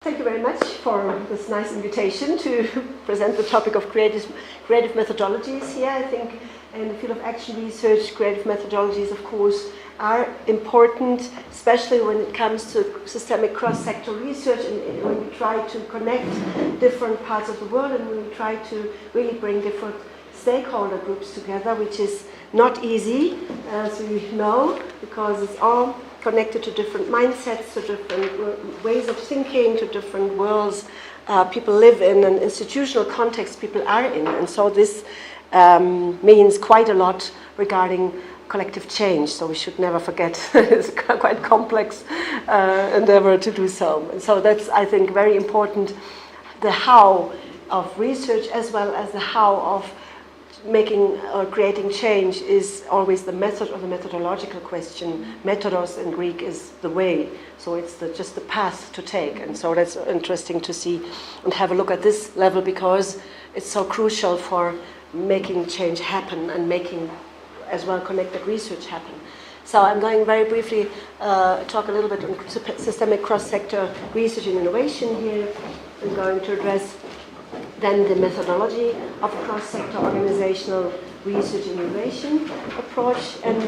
Thank you very much for this nice invitation to present the topic of creative methodologies here. I think in the field of action research, creative methodologies, of course, are important, especially when it comes to systemic cross-sector research and when we try to connect different parts of the world and when we try to really bring different stakeholder groups together, which is not easy, as we know, because it's all connected to different mindsets, to different ways of thinking, to different worlds people live in, and institutional context people are in. And so this means quite a lot regarding collective change. So we should never forget it's a quite complex endeavor to do so. And so that's, I think, very important, the how of research as well as the how of making or creating change is always the method or the methodological question. Methodos in Greek is the way, so it's just the path to take. And so that's interesting to see and have a look at this level because it's so crucial for making change happen and making as well connected research happen. So I'm going very briefly talk a little bit on systemic cross-sector research and innovation here. I'm going to address then the methodology of a cross-sector organizational research and innovation approach, and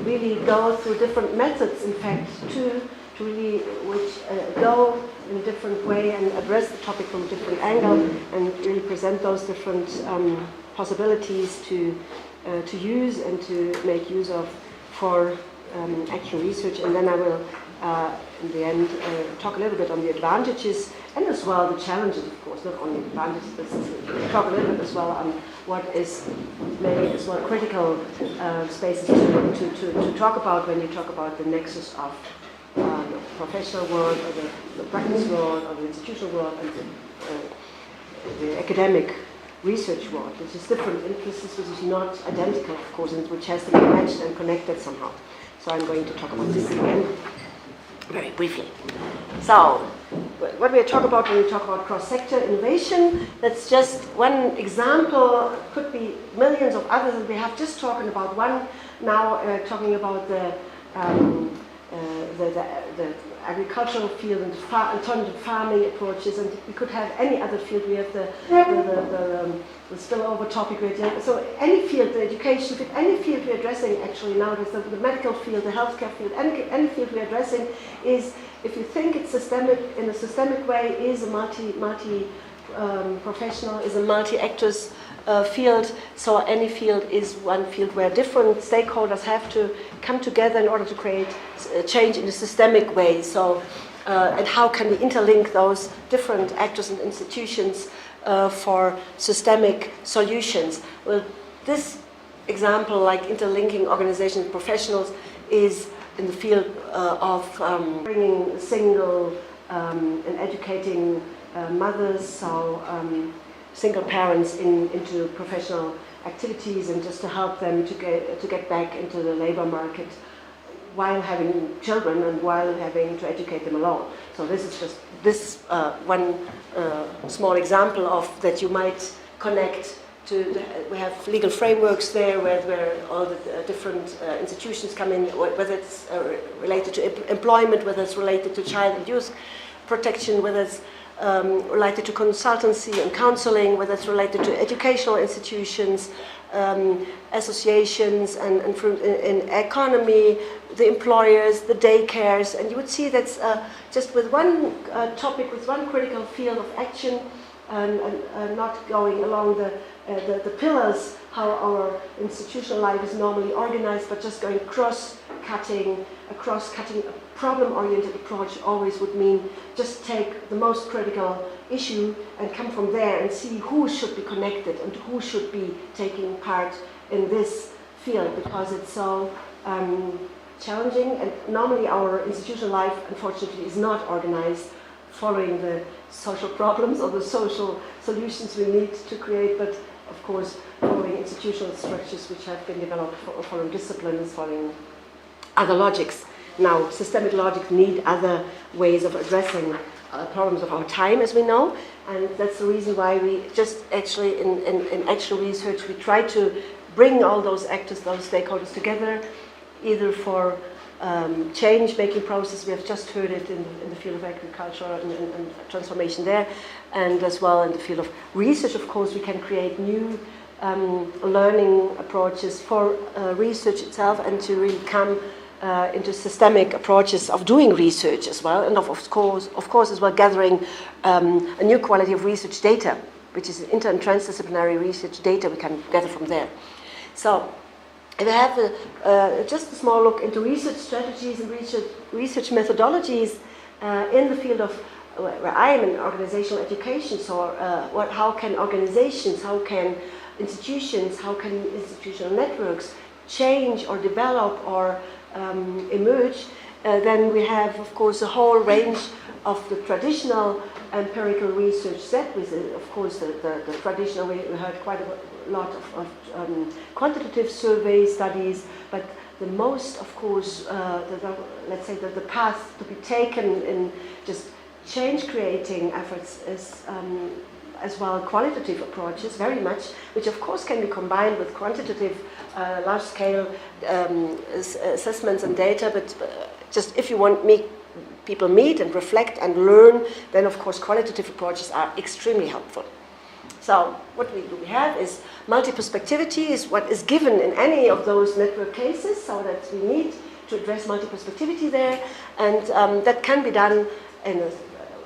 really go through different methods, in fact, to really which go in a different way and address the topic from a different angle and really present those different possibilities to use and to make use of for action research. And then I will, in the end, talk a little bit on the advantages and as well the challenges, of course, not only the advantages, but talk a little bit as well on what is maybe as well critical spaces to talk about when you talk about the nexus of the professional world or the practice world or the institutional world and the academic research world, which is different interests, which is not identical, of course, and which has to be matched and connected somehow. So I'm going to talk about this again very briefly. So, what we talk about when we talk about cross-sector innovation, that's just one example, could be millions of others, and we have just talking about one now, talking about the agricultural field and alternative farming approaches, and we could have any other field. We have the spillover topic. So any field, the education field, any field we're addressing actually nowadays, the medical field, the healthcare field, any field we're addressing is, if you think it's systemic, in a systemic way, is a multi-professional, is a multi-actors field. So any field is one field where different stakeholders have to come together in order to create change in a systemic way. So, and how can we interlink those different actors and institutions for systemic solutions? Well, this example, like interlinking organizations and professionals, is in the field of bringing single and educating mothers, so single parents into professional activities, and just to help them to get back into the labor market while having children and while having to educate them alone. So this is just this one small example of that you might connect to. We have legal frameworks there where all the different institutions come in, whether it's related to employment, whether it's related to child and youth protection, whether it's related to consultancy and counseling, whether it's related to educational institutions, associations, and in economy, the employers, the daycares, and you would see that's just with one topic, with one critical field of action, and not going along the pillars, how our institutional life is normally organized, but just going cross-cutting, a problem-oriented approach always would mean just take the most critical issue and come from there and see who should be connected and who should be taking part in this field, because it's so challenging, and normally our institutional life, unfortunately, is not organized following the social problems or the social solutions we need to create, but of course following institutional structures which have been developed following disciplines, following other logics. Now, systemic logic need other ways of addressing problems of our time, as we know, and that's the reason why we just actually in action research we try to bring all those actors, those stakeholders together, either for change-making process. We have just heard it in the field of agriculture and transformation there, and as well in the field of research. Of course, we can create new learning approaches for research itself, and to really come into systemic approaches of doing research as well, and of course as well gathering a new quality of research data, which is inter and transdisciplinary research data we can gather from there. So if we have just a small look into research strategies and research methodologies in the field of where I am in organizational education, so how can organizations, how can institutions, how can institutional networks change or develop or emerge, then we have, of course, a whole range of the traditional empirical research set with, of course, the traditional, we heard quite a lot of quantitative survey studies, but the most, of course, let's say that the path to be taken in just change-creating efforts is as well qualitative approaches, very much, which of course can be combined with quantitative large-scale assessments and data, but just if you want people meet and reflect and learn, then of course qualitative approaches are extremely helpful. So what we have is multi-perspectivity is what is given in any of those network cases, so that we need to address multi-perspectivity there, and that can be done in a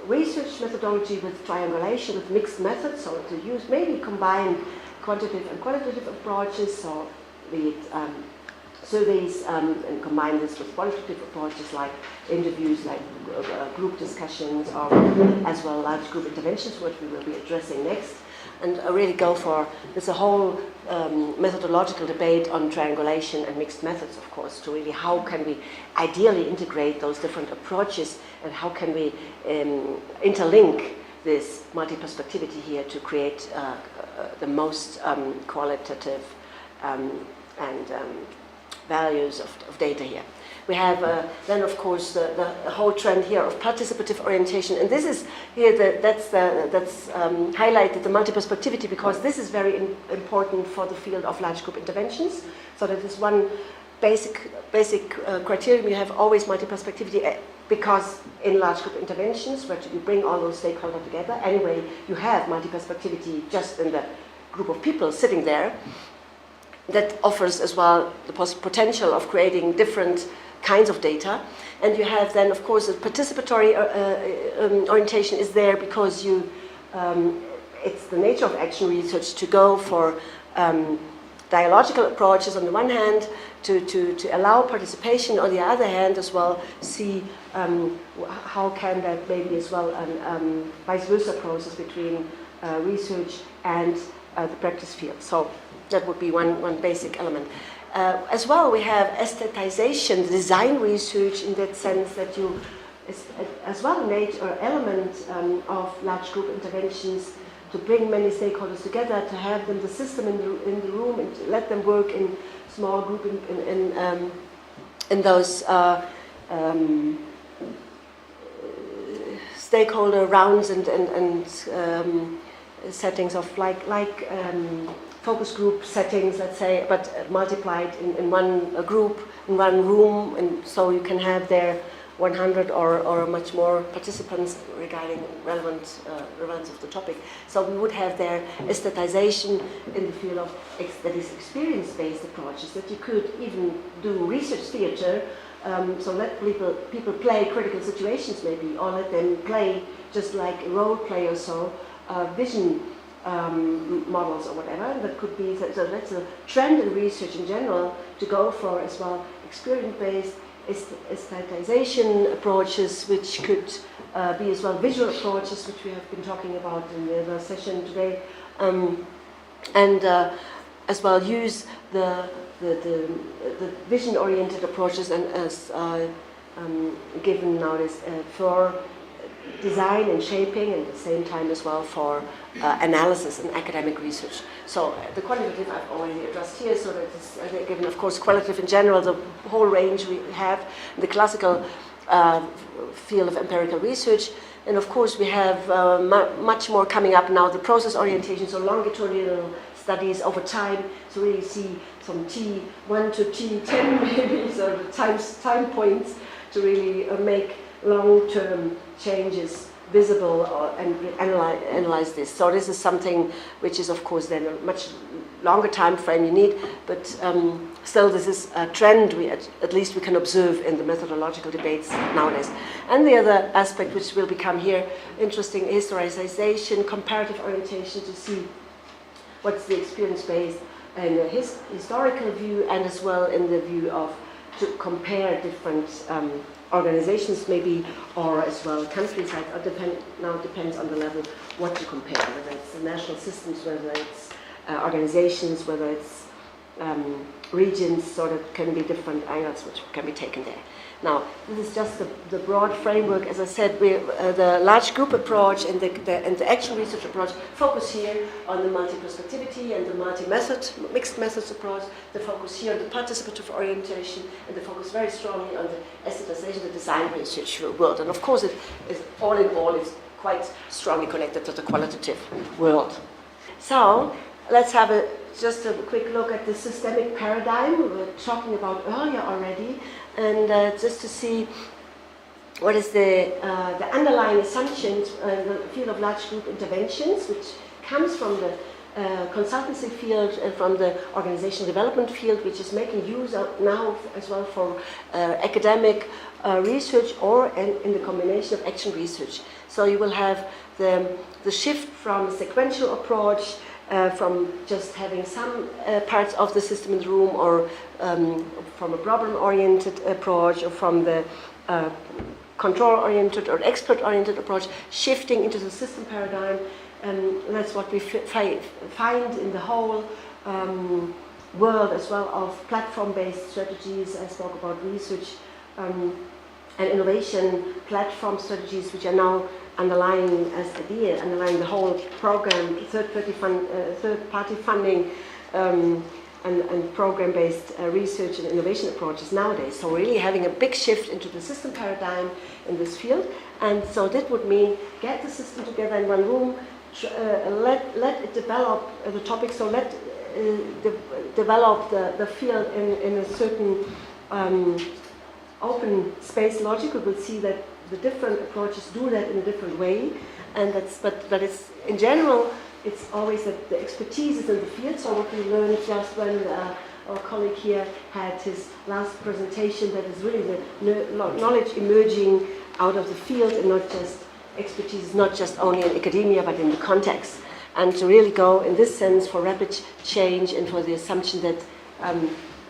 research methodology with triangulation, with mixed methods, so to use maybe combine quantitative and qualitative approaches, so be it surveys, and combine this with qualitative approaches like interviews, like group discussions, or as well large group interventions, which we will be addressing next. And I really go for, there's a whole methodological debate on triangulation and mixed methods, of course, to really how can we ideally integrate those different approaches, and how can we interlink this multi-perspectivity here to create the most qualitative and values of data here. We have then, of course, the whole trend here of participative orientation, and this is here that's highlighted the multi-perspectivity, because this is very important for the field of large group interventions. So that is one basic criterion. You have always multi-perspectivity, because in large group interventions, where you bring all those stakeholders together, anyway, you have multi-perspectivity just in the group of people sitting there. That offers as well the potential of creating different kinds of data. And you have then, of course, a participatory orientation is there, because it's the nature of action research to go for dialogical approaches on the one hand, to allow participation on the other hand as well, see how can that maybe as well vice versa process between research and the practice field. So that would be one basic element. As well, we have aesthetization, design research, in that sense that you, as well, an element of large group interventions, to bring many stakeholders together, to have them, the system in the room, and to let them work in small group in those stakeholder rounds and settings of like focus group settings, let's say, but multiplied in one group, in one room, and so you can have there 100 or much more participants regarding relevance of the topic. So we would have there aesthetization in the field of that is experience-based approaches, that you could even do research theater, so let people play critical situations maybe, or let them play just like a role play or so, vision models or whatever. That could be, so that's a trend in research in general, to go for as well experience-based aesthetization approaches, which could be as well visual approaches, which we have been talking about in the other session today, and as well use the vision-oriented approaches, and as given nowadays for design and shaping, and at the same time as well for analysis and academic research. So the quantitative I've already addressed here, so that is given, of course, qualitative in general, the whole range we have, the classical field of empirical research. And of course we have much more coming up now, the process orientation, so longitudinal studies over time to really see some T1 to T10 maybe, so the time points to really make long-term changes visible and analyze this. So this is something which is, of course, then a much longer time frame you need, but still this is a trend at least we can observe in the methodological debates nowadays. And the other aspect which will become here interesting is historicization, comparative orientation, to see what's the experience based in a historical view and as well in the view of to compare different organizations maybe, or as well countries. Now it depends on the level what you compare, whether it's the national systems, whether it's organizations, whether it's regions, so that can be different angles which can be taken there. Now, this is just the broad framework. As I said, the large group approach and the action research approach focus here on the multi-perspectivity and the mixed methods approach. The focus here on the participative orientation, and the focus very strongly on the aestheticization, the design research world. And of course, it is all in all is quite strongly connected to the qualitative world. So let's have just a quick look at the systemic paradigm we were talking about earlier already. And just to see what is the underlying assumptions in the field of large group interventions, which comes from the consultancy field and from the organizational development field, which is making use of now as well for academic research or in the combination of action research. So you will have the shift from a sequential approach, from just having some parts of the system in the room, or from a problem-oriented approach, or from the control-oriented or expert-oriented approach, shifting into the system paradigm. And that's what we find in the whole world as well of platform-based strategies. I spoke about research and innovation platform strategies, which are now underlying the whole program, third-party funding and program-based research and innovation approaches nowadays. So really having a big shift into the system paradigm in this field. And so that would mean get the system together in one room, let it develop the topic, so let develop the field in a certain open space logic. We will see that the different approaches do that in a different way, and but it's in general it's always that the expertise is in the field. So what we learned just when our colleague here had his last presentation, that is really the knowledge emerging out of the field and not just expertise, not just only in academia but in the context, and to really go in this sense for rapid change and for the assumption that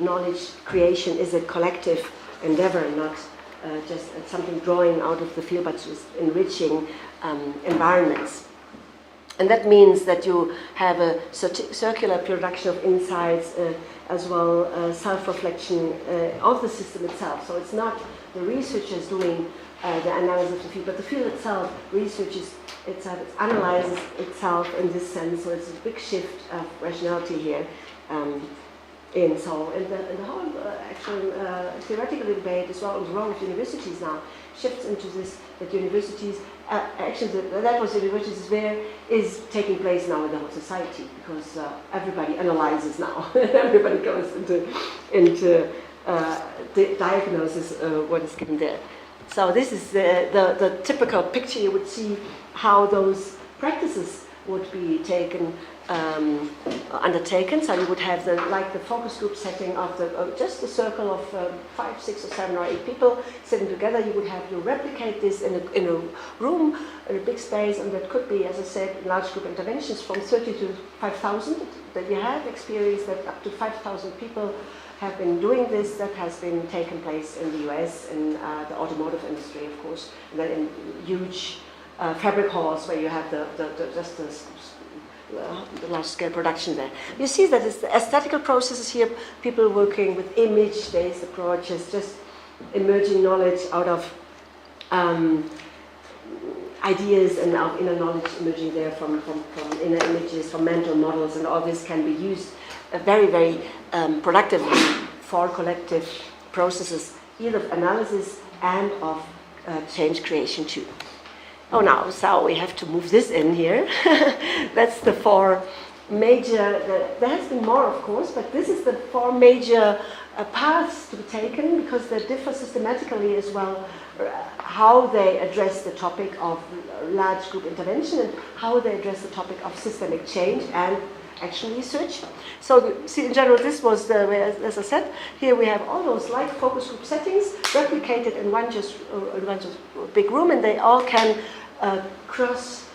knowledge creation is a collective endeavor, not just something drawing out of the field, but just enriching environments. And that means that you have a circular production of insights, as well self-reflection of the system itself. So it's not the researchers doing the analysis of the field, but the field itself researches itself, it analyzes itself in this sense. So it's a big shift of rationality here. In the whole actual theoretical debate as well on the role of universities now shifts into this, that universities that was universities is taking place now in the whole society, because everybody analyzes now. Everybody goes into the diagnosis what is given there. So this is the typical picture. You would see how those practices would be undertaken. So you would have the focus group setting of just a circle of 5, 6, or 7 or 8 people sitting together. You would have to replicate this in a room, in a big space, and that could be, as I said, large group interventions from 30 to 5,000. That you have experienced that up to 5,000 people have been doing this. That has been taken place in the US, in the automotive industry, of course, and then in huge fabric halls where you have the large-scale production there. You see that it's the aesthetical processes here, people working with image-based approaches, just emerging knowledge out of ideas and of inner knowledge emerging there from inner images, from mental models, and all this can be used very, very productively for collective processes, either of analysis and of change creation too. Oh, now, so we have to move this in here. That's the 4 major, there has been more of course, but this is the 4 major paths to be taken, because they differ systematically as well, how they address the topic of large group intervention and how they address the topic of systemic change and action research. So see, in general, this was the way, as I said, here we have all those like focus group settings replicated in one just big room, and they all can cross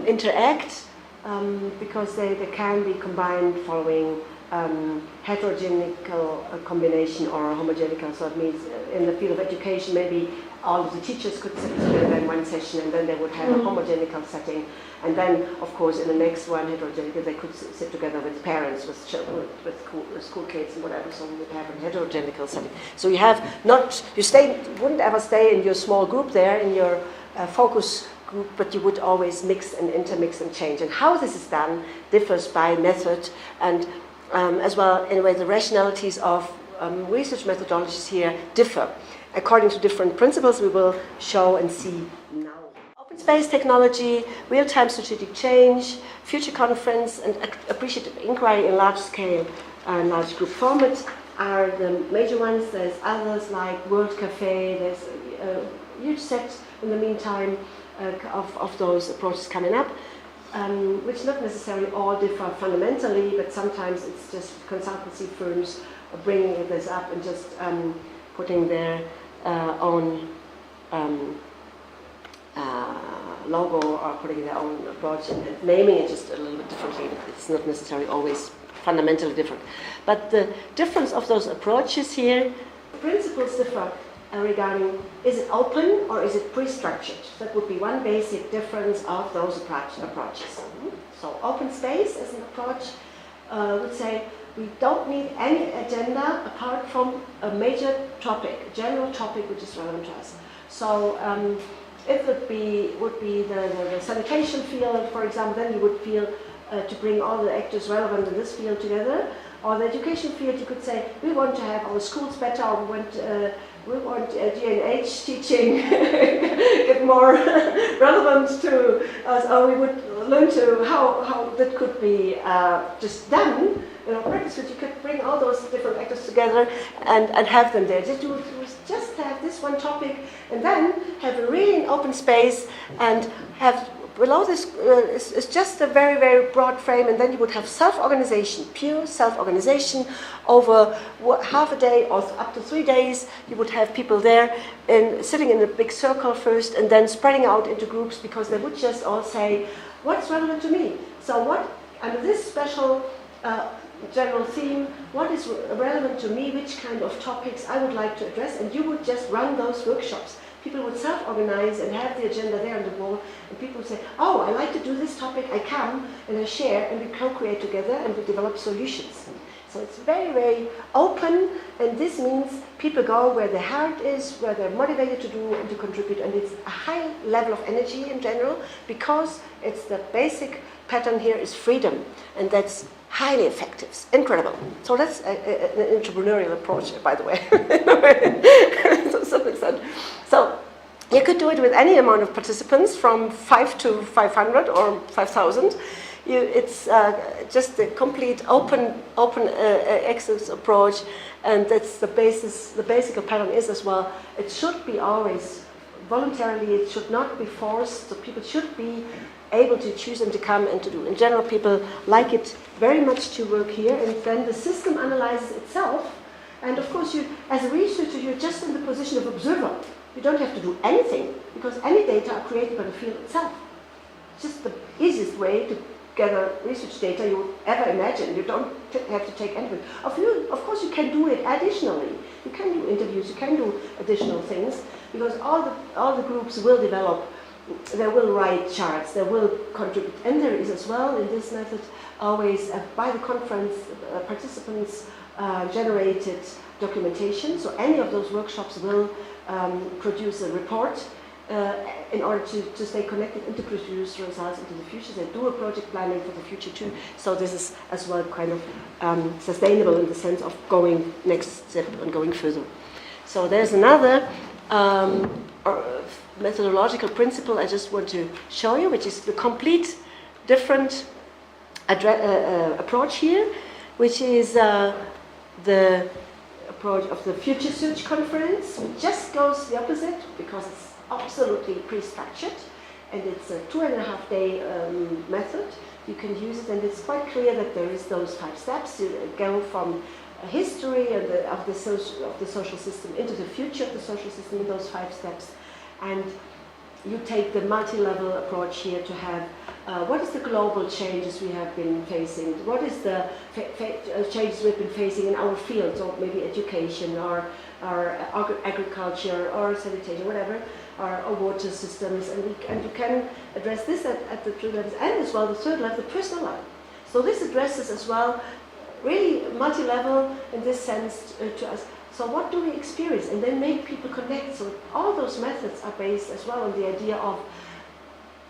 interact because they can be combined following heterogenical combination or homogenical. So it means in the field of education, maybe all of the teachers could sit together in one session, and then they would have a homogenical setting. And then, of course, in the next one, heterogenical, they could sit together with parents, with children, with school kids and whatever. So we would have a heterogenical setting. So you have not, wouldn't ever stay in your small group there, in your focus group, but you would always mix and intermix and change. And how this is done differs by method, and as well, in a way, the rationalities of research methodologies here differ according to different principles we will show and see now. Open space technology, real-time strategic change, future conference, and appreciative inquiry in large scale and large group format are the major ones. There's others like World Cafe. There's a huge set in the meantime of those approaches coming up, which not necessarily all differ fundamentally, but sometimes it's just consultancy firms bringing this up and just putting their own logo or putting their own approach and naming it just a little bit differently. It's not necessarily always fundamentally different. But the difference of those approaches here, principles differ regarding is it open or is it pre-structured. That would be one basic difference of those approaches. So open space as an approach would say we don't need any agenda apart from a major topic, a general topic which is relevant to us. So if it would be the sanitation field, for example, then you would feel to bring all the actors relevant in this field together. Or the education field, you could say we want to have our schools better, or we want G&H teaching get more relevant to us, or we would learn to how that could be just done in our practice. But you could bring all those different actors together and have them there. Just have this one topic, and then have a really open space, and have below this is just a very, very broad frame, and then you would have self-organization, pure self-organization over half a day or up to 3 days. You would have people there sitting in a big circle first, and then spreading out into groups, because they would just all say, what's relevant to me? So what, under this special general theme, what is relevant to me, which kind of topics I would like to address, and you would just run those workshops. People would self-organize and have the agenda there on the wall, and people would say, oh, I like to do this topic, I come and I share, and we co-create together and we develop solutions. So it's very, very open, and this means people go where their heart is, where they're motivated to do and to contribute, and it's a high level of energy in general, because it's the basic pattern here is freedom, and that's highly effective, incredible. So that's an entrepreneurial approach, by the way. To some extent. So you could do it with any amount of participants, from 5 to 500 or 5,000. It's just a complete open access approach, and that's the basis. The basic pattern is as well. It should be always voluntarily. It should not be forced. So people should be able to choose and to come and to do. In general, people like it very much to work here, and then the system analyzes itself. And of course, you, as a researcher, you're just in the position of observer. You don't have to do anything, because any data are created by the field itself. It's just the easiest way to gather research data you would ever imagine. You don't have to take anything. Of course, you can do it additionally. You can do interviews, you can do additional things, because all the groups will develop. They will write charts, they will contribute, and there is as well in this method always by the conference participants generated documentation. So any of those workshops will produce a report in order to stay connected and to produce results into the future. They do a project planning for the future too. So this is as well kind of sustainable in the sense of going next step and going further. So there's another methodological principle I just want to show you, which is the complete different approach here, which is the approach of the Future Search Conference, which just goes the opposite because it's absolutely pre-structured, and it's a 2.5-day method. You can use it, and it's quite clear that there is those 5 steps. You go from history and of the social system into the future of the social system in those 5 steps, and you take the multi-level approach here to have what is the global changes we have been facing, what is the changes we've been facing in our fields, or maybe education, or agriculture, or sanitation, whatever, or water systems, and you can address this at the 2 levels, and as well the 3rd level, the personal level. So this addresses as well really multi-level in this sense to us. So what do we experience? And then make people connect. So all those methods are based as well on the idea of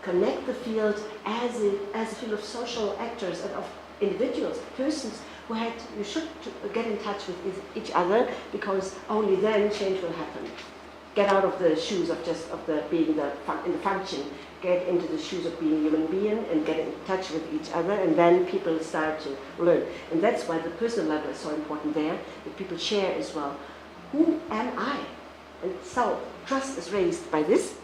connect the field as a field of social actors and of individuals, persons you should get in touch with each other, because only then change will happen. Get out of the shoes of being in the function, get into the shoes of being a human being and get in touch with each other, and then people start to learn. And that's why the personal level is so important there, that people share as well. Who am I? And so trust is raised by this.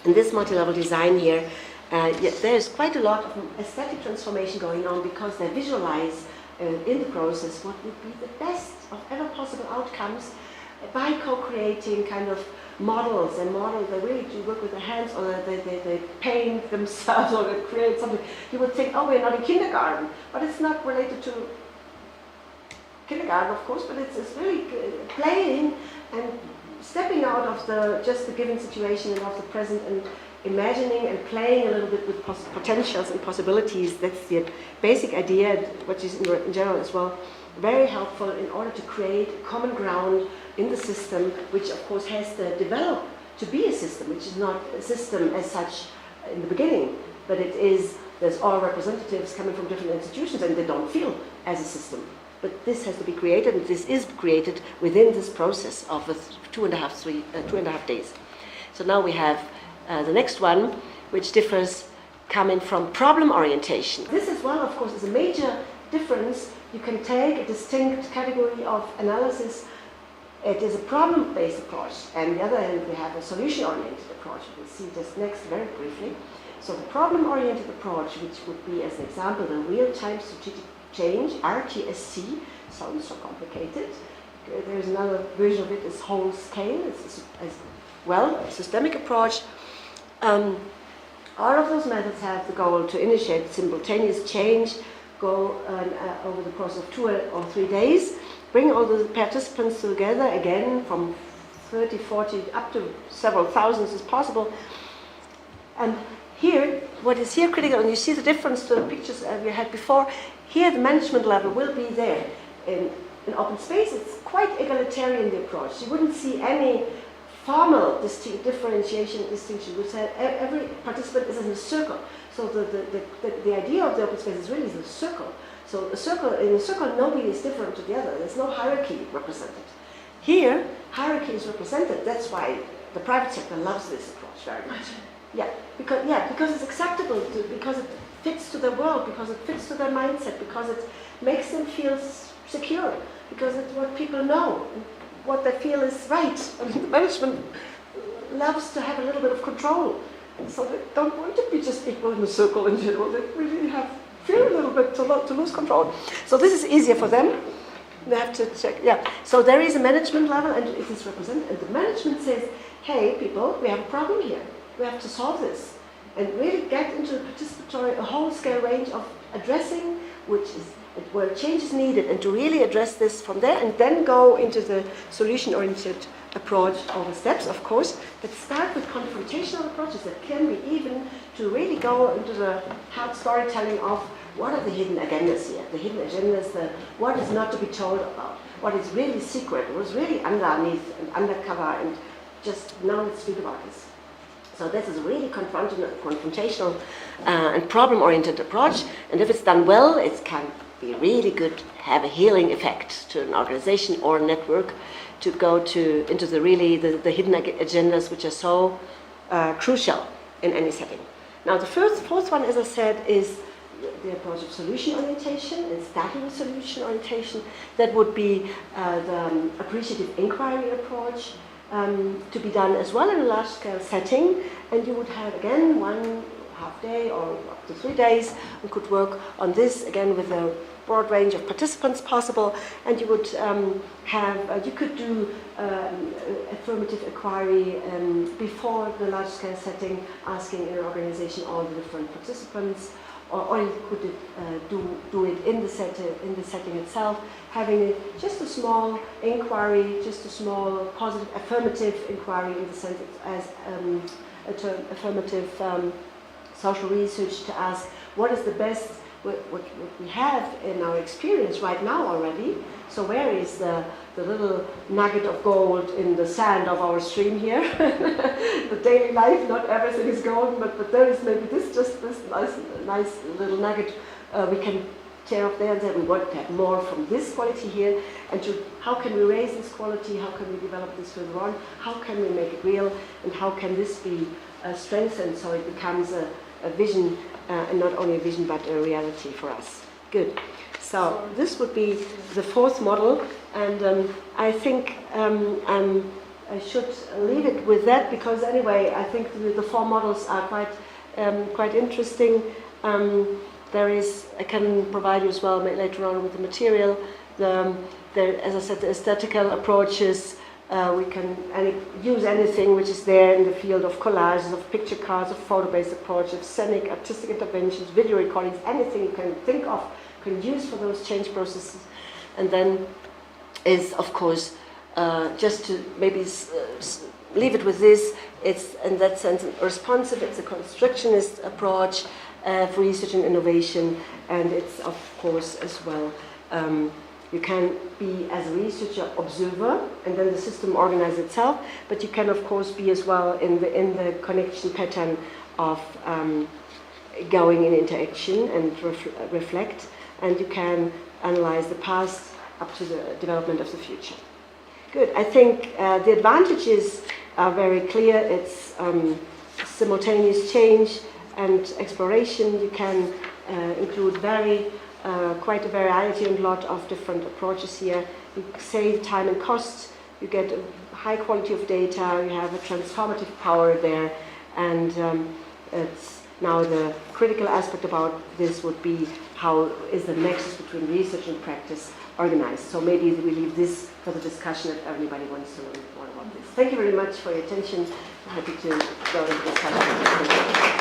And this multi-level design here, there's quite a lot of aesthetic transformation going on, because they visualize in the process what would be the best of ever possible outcomes by co-creating kind of models, and they really do work with their hands, or they paint themselves, or they create something. You would think, oh, we're not in kindergarten, but it's not related to kindergarten, of course, but it's really playing and stepping out of just the given situation and of the present, and imagining and playing a little bit with potentials and possibilities. That's the basic idea, which is in general as well very helpful in order to create common ground in the system, which of course has to develop to be a system, which is not a system as such in the beginning, but there's all representatives coming from different institutions, and they don't feel as a system. But this has to be created, and this is created within this process of 2.5 days. So now we have the next one, which differs coming from problem orientation. This as well, of course, is a major difference. You can take a distinct category of analysis. It is a problem-based approach, and on the other hand, we have a solution-oriented approach. We'll see this next very briefly. So the problem-oriented approach, which would be, as an example, the real-time strategic change, RTSC, sounds so complicated. There's another version of it, is whole scale. It's as well a systemic approach. All of those methods have the goal to initiate simultaneous change, go over the course of 2 or 3 days, bring all the participants together, again from 30, 40, up to several thousands as possible. And here, what is here critical, and you see the difference to the pictures we had before, here the management level will be there. In open space, it's quite egalitarian, the approach. You wouldn't see any formal distinction. We said every participant is in a circle. So the idea of the open space is really the circle. So in a circle, nobody is different to the other. There's no hierarchy represented. Here, hierarchy is represented. That's why the private sector loves this approach very much. Because it's acceptable, because it fits to their world, because it fits to their mindset, because it makes them feel secure, because it's what people know, what they feel is right. And the management loves to have a little bit of control. So they don't want to be just equal in a circle in general. They really feel a little bit to lose control. So this is easier for them. They have to check. So there is a management level, and it is represented. And the management says, hey, people, we have a problem here. We have to solve this. And really get into a whole-scale range of addressing where change is needed, and to really address this from there, and then go into the solution-oriented approach over steps, of course, that start with confrontational approaches that can be even to really go into the hard storytelling of what are the hidden agendas here. The hidden agendas, what is not to be told about, what is really secret, what is really underneath and undercover, and just now let's speak about this. So this is a really confrontational and problem-oriented approach, and if it's done well, it can be really good, have a healing effect to an organization or a network to go into the hidden agendas, which are so crucial in any setting. Now the fourth one, as I said, is the approach of solution orientation and starting with solution orientation. That would be the appreciative inquiry approach to be done as well in a large-scale setting. And you would have, again, 1 half day or up to 3 days. We could work on this, again, with a broad range of participants possible, and you would you could do affirmative inquiry before the large-scale setting, asking in an organization all the different participants, or you could do it in the setting itself, having just a small inquiry, just a small positive affirmative inquiry in the sense as affirmative social research to ask what is the best. What we have in our experience right now already. So where is the little nugget of gold in the sand of our stream here? The daily life, not everything is gold, but there is maybe this nice little nugget we can tear off there and say we want to have more from this quality here, and how can we raise this quality, how can we develop this further on, how can we make it real, and how can this be strengthened so it becomes a vision, and not only a vision but a reality for us. Good. So this would be the 4th model, and I think I should leave it with that, because anyway I think the 4 models are quite interesting. I can provide you as well later on with the material. As I said, the aesthetical approaches. We can use anything which is there in the field of collages, of picture cards, of photo-based approach, of scenic, artistic interventions, video recordings, anything you can think of, can use for those change processes. And then is, of course, just to maybe leave it with this, it's in that sense responsive, it's a constructionist approach for research and innovation, and it's, of course, as well, you can be, as a researcher, observer, and then the system organizes itself. But you can, of course, be as well in the connection pattern of going in interaction and reflect. And you can analyze the past up to the development of the future. Good. I think the advantages are very clear. It's simultaneous change and exploration. You can include quite a variety and a lot of different approaches here. You save time and cost, you get a high quality of data, you have a transformative power there, and it's now the critical aspect about this would be how is the nexus between research and practice organized. So maybe we leave this for the discussion if everybody wants to learn more about this. Thank you very much for your attention. I'm happy to go into discussion.